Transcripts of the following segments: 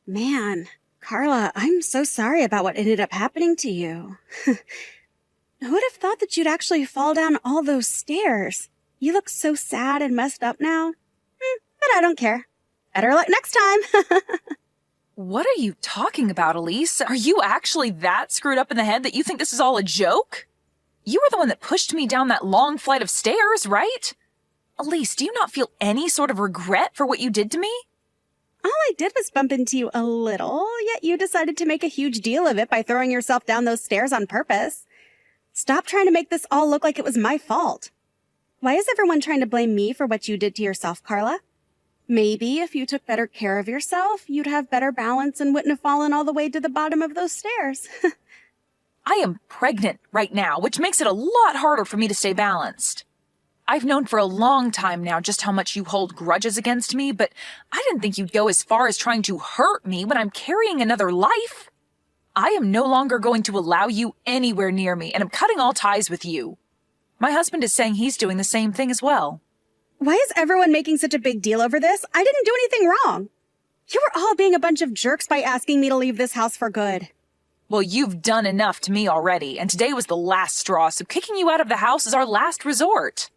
Man, Carla, I'm so sorry about what ended up happening to you. Who would have thought that you'd actually fall down all those stairs? You look so sad and messed up now. But I don't care. Better luck next time. What are you talking about, Elise? Are you actually that screwed up in the head that you think this is all a joke? You were the one that pushed me down that long flight of stairs, right? Elise, do you not feel any sort of regret for what you did to me? All I did was bump into you a little, yet you decided to make a huge deal of it by throwing yourself down those stairs on purpose. Stop trying to make this all look like it was my fault. Why is everyone trying to blame me for what you did to yourself, Carla? Maybe if you took better care of yourself, you'd have better balance and wouldn't have fallen all the way to the bottom of those stairs. I am pregnant right now, which makes it a lot harder for me to stay balanced. I've known for a long time now just how much you hold grudges against me, but I didn't think you'd go as far as trying to hurt me when I'm carrying another life. I am no longer going to allow you anywhere near me, and I'm cutting all ties with you. My husband is saying he's doing the same thing as well. Why is everyone making such a big deal over this? I didn't do anything wrong. You were all being a bunch of jerks by asking me to leave this house for good. Well, you've done enough to me already, and today was the last straw, so kicking you out of the house is our last resort.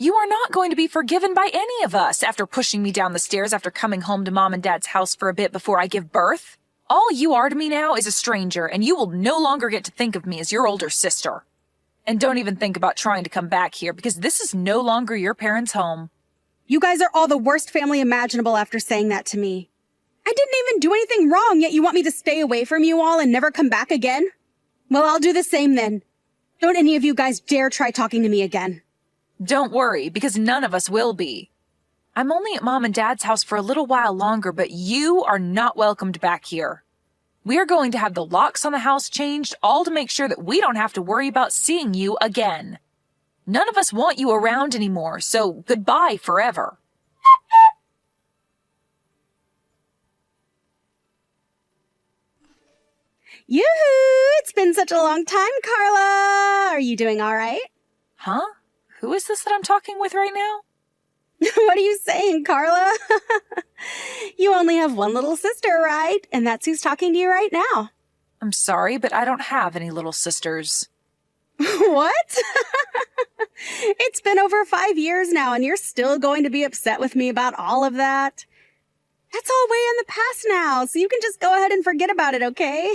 You are not going to be forgiven by any of us after pushing me down the stairs after coming home to Mom and Dad's house for a bit before I give birth. All you are to me now is a stranger, and you will no longer get to think of me as your older sister. And don't even think about trying to come back here, because this is no longer your parents' home. You guys are all the worst family imaginable after saying that to me. I didn't even do anything wrong, yet you want me to stay away from you all and never come back again? Well, I'll do the same then. Don't any of you guys dare try talking to me again. Don't worry, because none of us will be. I'm only at Mom and Dad's house for a little while longer, but you are not welcomed back here. We are going to have the locks on the house changed, all to make sure that we don't have to worry about seeing you again. None of us want you around anymore, so goodbye forever. Yoo-hoo! It's been such a long time, Carla! Are you doing all right? Huh? Who is this that I'm talking with right now? What are you saying, Carla? You only have one little sister, right? And that's who's talking to you right now. I'm sorry, but I don't have any little sisters. What? It's been over 5 years now, and you're still going to be upset with me about all of that? That's all way in the past now, so you can just go ahead and forget about it, okay?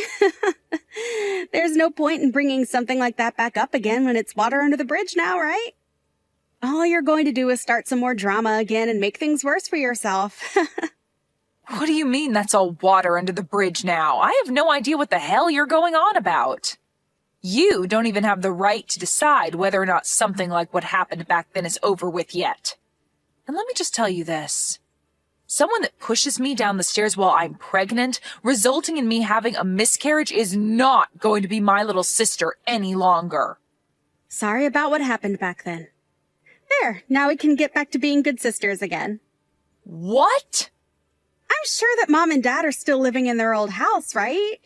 There's no point in bringing something like that back up again when it's water under the bridge now, right? All you're going to do is start some more drama again and make things worse for yourself. What do you mean that's all water under the bridge now? I have no idea what the hell you're going on about. You don't even have the right to decide whether or not something like what happened back then is over with yet. And let me just tell you this. Someone that pushes me down the stairs while I'm pregnant, resulting in me having a miscarriage, is not going to be my little sister any longer. Sorry about what happened back then. There, now we can get back to being good sisters again. What? I'm sure that Mom and Dad are still living in their old house, right?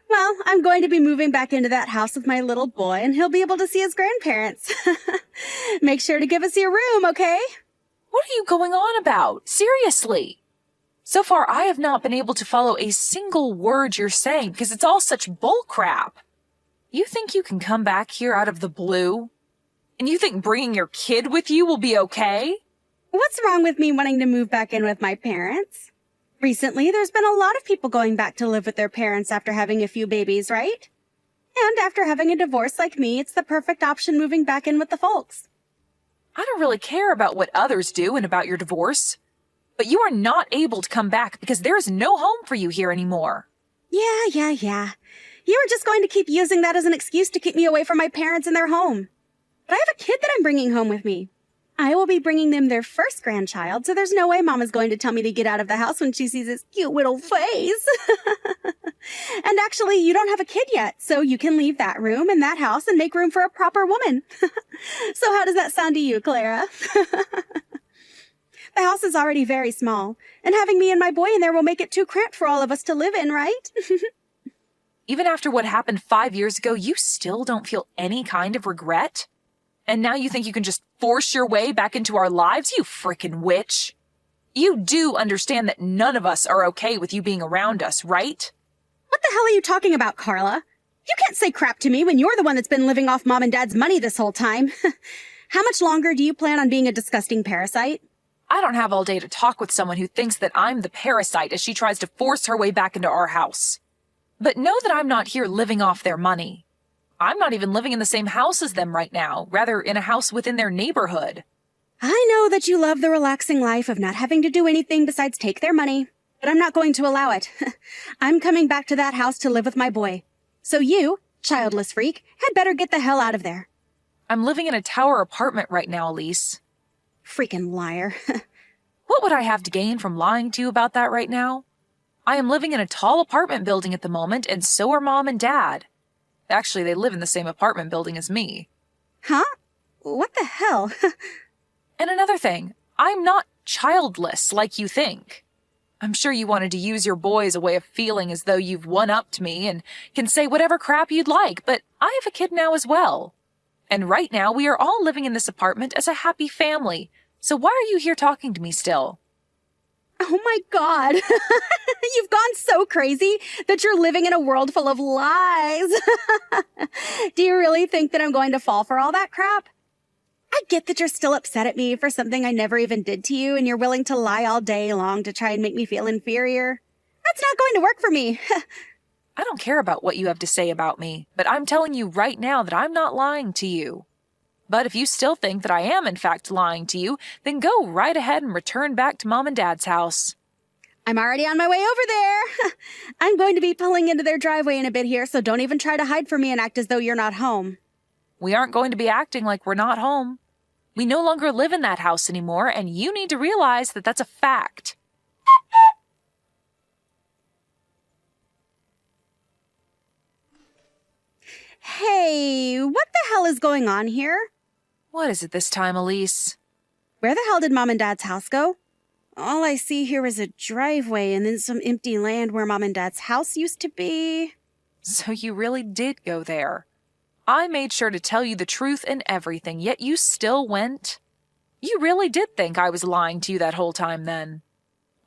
Well, I'm going to be moving back into that house with my little boy, and he'll be able to see his grandparents. Make sure to give us your room, okay? What are you going on about? Seriously. So far, I have not been able to follow a single word you're saying because it's all such bullcrap. You think you can come back here out of the blue? And you think bringing your kid with you will be okay? What's wrong with me wanting to move back in with my parents? Recently, there's been a lot of people going back to live with their parents after having a few babies, right? And after having a divorce like me, it's the perfect option moving back in with the folks. I don't really care about what others do and about your divorce. But you are not able to come back because there is no home for you here anymore. Yeah. You were just going to keep using that as an excuse to keep me away from my parents and their home. But I have a kid that I'm bringing home with me. I will be bringing them their first grandchild, so there's no way Mom is going to tell me to get out of the house when she sees his cute little face. And actually, you don't have a kid yet, so you can leave that room and that house and make room for a proper woman. So how does that sound to you, Clara? The house is already very small, and having me and my boy in there will make it too cramped for all of us to live in, right? Even after what happened 5 years ago, you still don't feel any kind of regret? And now you think you can just force your way back into our lives, you frickin' witch? You do understand that none of us are okay with you being around us, right? What the hell are you talking about, Carla? You can't say crap to me when you're the one that's been living off Mom and Dad's money this whole time. How much longer do you plan on being a disgusting parasite? I don't have all day to talk with someone who thinks that I'm the parasite as she tries to force her way back into our house. But know that I'm not here living off their money. I'm not even living in the same house as them right now, rather in a house within their neighborhood. I know that you love the relaxing life of not having to do anything besides take their money, but I'm not going to allow it. I'm coming back to that house to live with my boy. So you, childless freak, had better get the hell out of there. I'm living in a tower apartment right now, Elise. Freaking liar. What would I have to gain from lying to you about that right now? I am living in a tall apartment building at the moment, and so are Mom and Dad. Actually, they live in the same apartment building as me. Huh? What the hell? And another thing, I'm not childless like you think. I'm sure you wanted to use your boy as a way of feeling as though you've one-upped me and can say whatever crap you'd like, but I have a kid now as well. And right now, we are all living in this apartment as a happy family. So why are you here talking to me still? Oh my God. You've gone so crazy that you're living in a world full of lies. Do you really think that I'm going to fall for all that crap? I get that you're still upset at me for something I never even did to you, and you're willing to lie all day long to try and make me feel inferior. That's not going to work for me. I don't care about what you have to say about me, but I'm telling you right now that I'm not lying to you. But if you still think that I am in fact lying to you, then go right ahead and return back to Mom and Dad's house. I'm already on my way over there. I'm going to be pulling into their driveway in a bit here, so don't even try to hide from me and act as though you're not home. We aren't going to be acting like we're not home. We no longer live in that house anymore, and you need to realize that that's a fact. Hey, what the hell is going on here? What is it this time, Elise? Where the hell did Mom and Dad's house go? All I see here is a driveway and then some empty land where Mom and Dad's house used to be. So you really did go there. I made sure to tell you the truth and everything, yet you still went. You really did think I was lying to you that whole time then.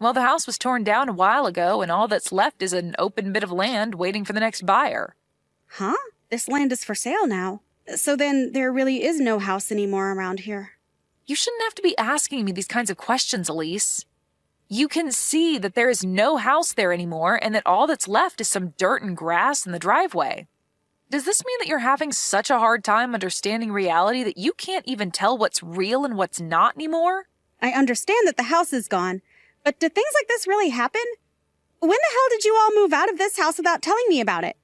Well, the house was torn down a while ago, and all that's left is an open bit of land waiting for the next buyer. Huh? This land is for sale now. So then there really is no house anymore around here. You shouldn't have to be asking me these kinds of questions, Elise. You can see that there is no house there anymore, and that all that's left is some dirt and grass in the driveway. Does this mean that you're having such a hard time understanding reality that you can't even tell what's real and what's not anymore? I understand that the house is gone, but do things like this really happen? When the hell did you all move out of this house without telling me about it?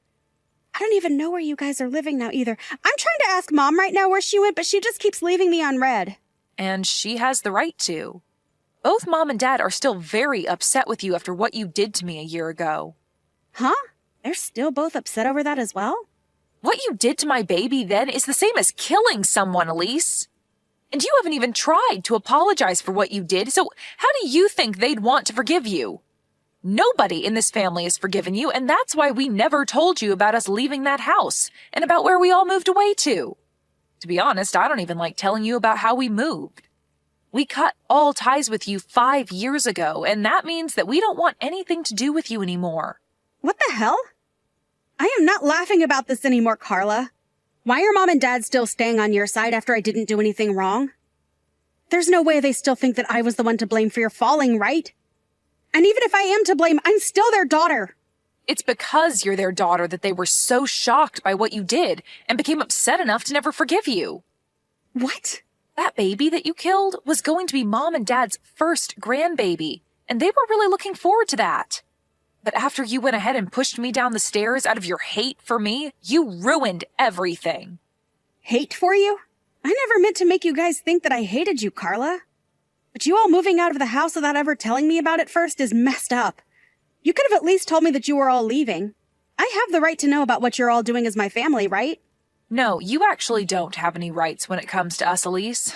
I don't even know where you guys are living now either. I'm trying to ask Mom right now where she went, but she just keeps leaving me unread. And she has the right to. Both Mom and Dad are still very upset with you after what you did to me a year ago. Huh? They're still both upset over that as well? What you did to my baby then is the same as killing someone, Elise. And you haven't even tried to apologize for what you did, so how do you think they'd want to forgive you? Nobody in this family has forgiven you, and that's why we never told you about us leaving that house and about where we all moved away to. To be honest, I don't even like telling you about how we moved. We cut all ties with you 5 years ago, and that means that we don't want anything to do with you anymore. What the hell? I am not laughing about this anymore, Carla. Why are Mom and Dad still staying on your side after I didn't do anything wrong? There's no way they still think that I was the one to blame for your falling, right? And even if I am to blame, I'm still their daughter. It's because you're their daughter that they were so shocked by what you did and became upset enough to never forgive you. What? That baby that you killed was going to be Mom and Dad's first grandbaby, and they were really looking forward to that. But after you went ahead and pushed me down the stairs out of your hate for me, you ruined everything. Hate for you? I never meant to make you guys think that I hated you, Carla. But you all moving out of the house without ever telling me about it first is messed up. You could have at least told me that you were all leaving. I have the right to know about what you're all doing as my family, right? No, you actually don't have any rights when it comes to us, Elise.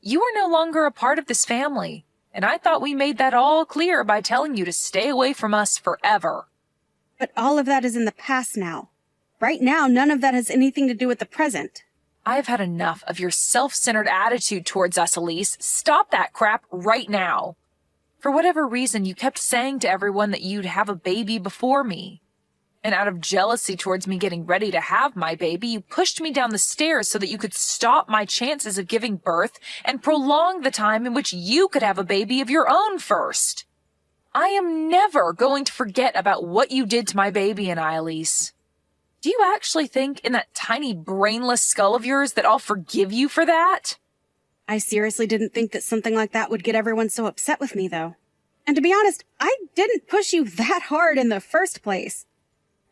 You are no longer a part of this family, and I thought we made that all clear by telling you to stay away from us forever. But all of that is in the past now. Right now, none of that has anything to do with the present. I've had enough of your self-centered attitude towards us, Elise. Stop that crap right now. For whatever reason, you kept saying to everyone that you'd have a baby before me. And out of jealousy towards me getting ready to have my baby, you pushed me down the stairs so that you could stop my chances of giving birth and prolong the time in which you could have a baby of your own first. I am never going to forget about what you did to my baby and I, Elise. Do you actually think in that tiny brainless skull of yours that I'll forgive you for that? I seriously didn't think that something like that would get everyone so upset with me, though. And to be honest, I didn't push you that hard in the first place.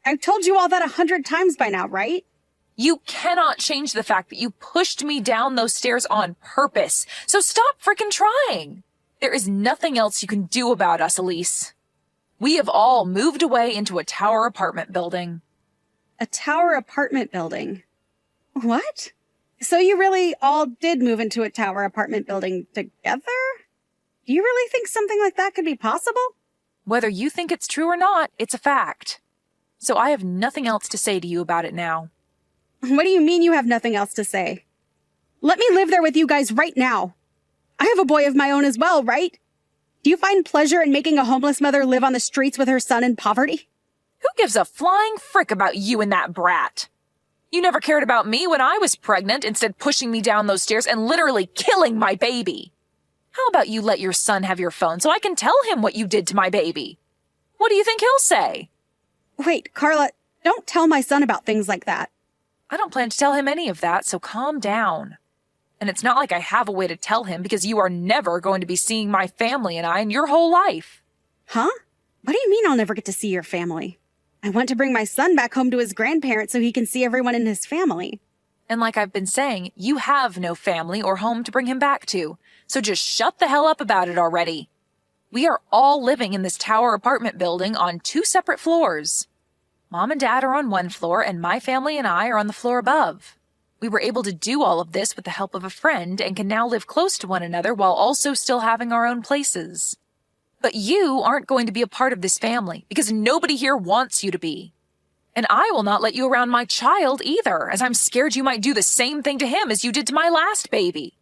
I've told you all that 100 times by now, right? You cannot change the fact that you pushed me down those stairs on purpose, so stop freaking trying. There is nothing else you can do about us, Elise. We have all moved away into a tower apartment building. A tower apartment building? What? So you really all did move into a tower apartment building together? Do you really think something like that could be possible? Whether you think it's true or not, it's a fact. So I have nothing else to say to you about it now. What do you mean you have nothing else to say? Let me live there with you guys right now. I have a boy of my own as well, right? Do you find pleasure in making a homeless mother live on the streets with her son in poverty? Who gives a flying frick about you and that brat? You never cared about me when I was pregnant, instead pushing me down those stairs and literally killing my baby. How about you let your son have your phone so I can tell him what you did to my baby? What do you think he'll say? Wait, Carla, don't tell my son about things like that. I don't plan to tell him any of that, so calm down. And it's not like I have a way to tell him because you are never going to be seeing my family and I in your whole life. Huh? What do you mean I'll never get to see your family? I want to bring my son back home to his grandparents so he can see everyone in his family. And like I've been saying, you have no family or home to bring him back to, so just shut the hell up about it already. We are all living in this tower apartment building on 2 separate floors. Mom and Dad are on 1 floor, and my family and I are on the floor above. We were able to do all of this with the help of a friend and can now live close to one another while also still having our own places. But you aren't going to be a part of this family because nobody here wants you to be. And I will not let you around my child either, as I'm scared you might do the same thing to him as you did to my last baby.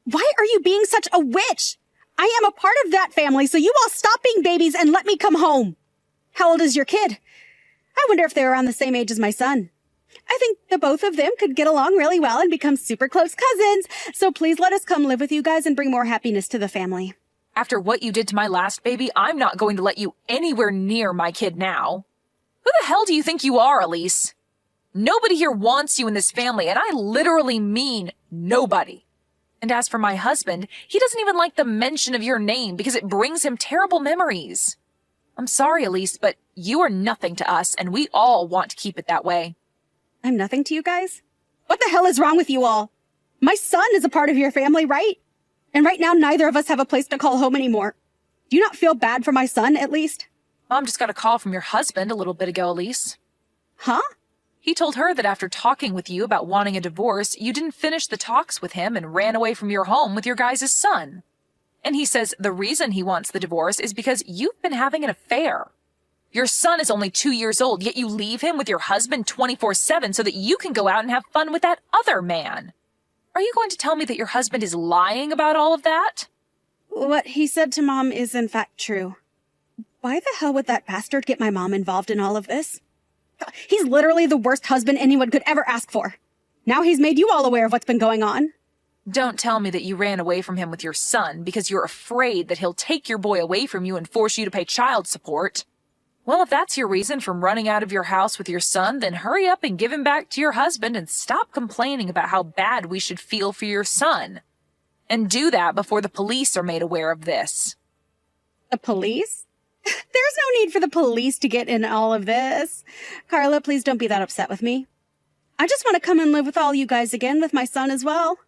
Why are you being such a witch? I am a part of that family, so you all stop being babies and let me come home. How old is your kid? I wonder if they're around the same age as my son. I think the both of them could get along really well and become super close cousins, so please let us come live with you guys and bring more happiness to the family. After what you did to my last baby, I'm not going to let you anywhere near my kid now. Who the hell do you think you are, Elise? Nobody here wants you in this family, and I literally mean nobody. And as for my husband, he doesn't even like the mention of your name because it brings him terrible memories. I'm sorry, Elise, but you are nothing to us, and we all want to keep it that way. I'm nothing to you guys? What the hell is wrong with you all? My son is a part of your family, right? And right now, neither of us have a place to call home anymore. Do you not feel bad for my son, at least? Mom just got a call from your husband a little bit ago, Elise. Huh? He told her that after talking with you about wanting a divorce, you didn't finish the talks with him and ran away from your home with your guys' son. And he says the reason he wants the divorce is because you've been having an affair. Your son is only 2 years old, yet you leave him with your husband 24/7 so that you can go out and have fun with that other man. Are you going to tell me that your husband is lying about all of that? What he said to Mom is in fact true. Why the hell would that bastard get my mom involved in all of this? He's literally the worst husband anyone could ever ask for. Now he's made you all aware of what's been going on. Don't tell me that you ran away from him with your son because you're afraid that he'll take your boy away from you and force you to pay child support. Well, if that's your reason for running out of your house with your son, then hurry up and give him back to your husband and stop complaining about how bad we should feel for your son. And do that before the police are made aware of this. The police? There's no need for the police to get in all of this. Carla, please don't be that upset with me. I just want to come and live with all you guys again with my son as well.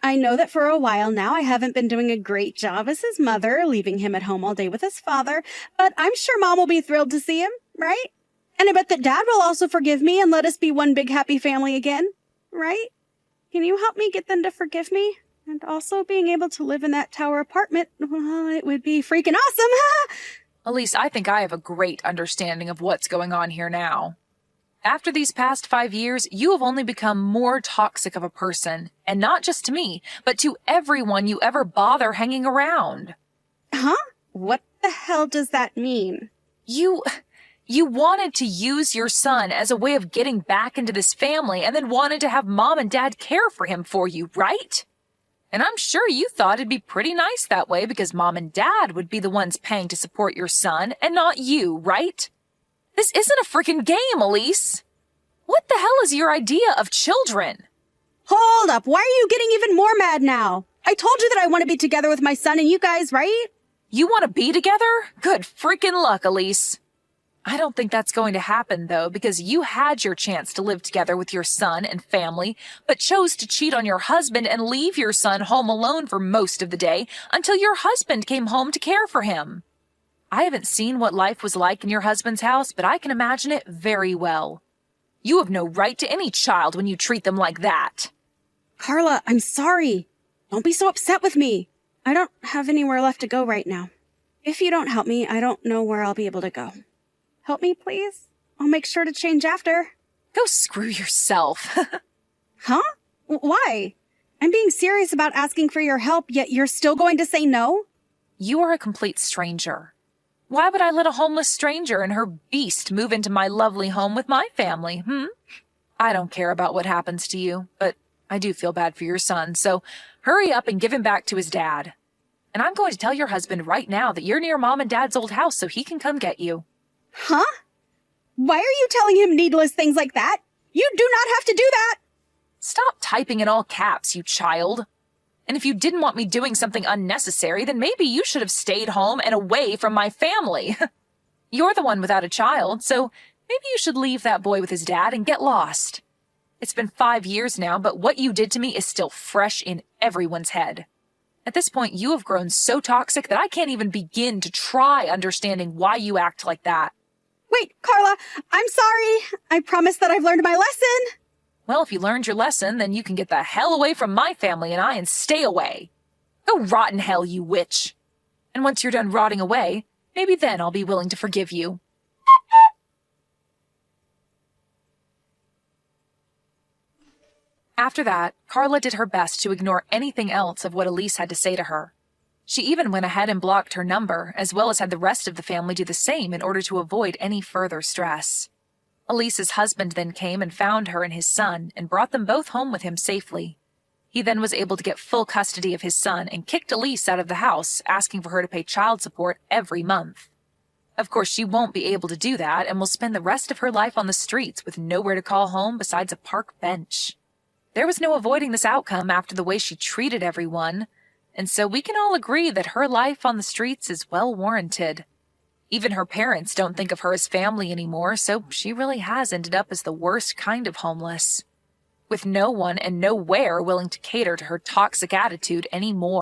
I know that for a while now I haven't been doing a great job as his mother, leaving him at home all day with his father, but I'm sure Mom will be thrilled to see him, right? And I bet that Dad will also forgive me and let us be one big happy family again, right? Can you help me get them to forgive me? And also being able to live in that tower apartment, well, it would be freaking awesome. Elise, I think I have a great understanding of what's going on here now. After these past 5 years, you have only become more toxic of a person, and not just to me, but to everyone you ever bother hanging around. Huh? What the hell does that mean? You wanted to use your son as a way of getting back into this family and then wanted to have mom and dad care for him for you, right? And I'm sure you thought it'd be pretty nice that way because mom and dad would be the ones paying to support your son and not you, right? This isn't a freaking game, Elise. What the hell is your idea of children? Hold up, why are you getting even more mad now? I told you that I want to be together with my son and you guys, right? You want to be together? Good freaking luck, Elise. I don't think that's going to happen, though, because you had your chance to live together with your son and family, but chose to cheat on your husband and leave your son home alone for most of the day until your husband came home to care for him. I haven't seen what life was like in your husband's house, but I can imagine it very well. You have no right to any child when you treat them like that. Carla, I'm sorry. Don't be so upset with me. I don't have anywhere left to go right now. If you don't help me, I don't know where I'll be able to go. Help me, please? I'll make sure to change after. Go screw yourself. Huh? Why? I'm being serious about asking for your help, yet you're still going to say no? You are a complete stranger. Why would I let a homeless stranger and her beast move into my lovely home with my family, I don't care about what happens to you, but I do feel bad for your son, so hurry up and give him back to his dad. And I'm going to tell your husband right now that you're near mom and dad's old house so he can come get you. Huh? Why are you telling him needless things like that? You do not have to do that! Stop typing in all caps, you child. And if you didn't want me doing something unnecessary, then maybe you should have stayed home and away from my family. You're the one without a child, so maybe you should leave that boy with his dad and get lost. It's been 5 years now, but what you did to me is still fresh in everyone's head. At this point, you have grown so toxic that I can't even begin to try understanding why you act like that. Wait, Carla, I'm sorry. I promise that I've learned my lesson. Well, if you learned your lesson, then you can get the hell away from my family and I and stay away. Go rot in hell, you witch. And once you're done rotting away, maybe then I'll be willing to forgive you. After that, Carla did her best to ignore anything else of what Elise had to say to her. She even went ahead and blocked her number, as well as had the rest of the family do the same in order to avoid any further stress. Elise's husband then came and found her and his son and brought them both home with him safely. He then was able to get full custody of his son and kicked Elise out of the house, asking for her to pay child support every month. Of course, she won't be able to do that and will spend the rest of her life on the streets with nowhere to call home besides a park bench. There was no avoiding this outcome after the way she treated everyone, and so we can all agree that her life on the streets is well warranted. Even her parents don't think of her as family anymore, so she really has ended up as the worst kind of homeless, with no one and nowhere willing to cater to her toxic attitude anymore.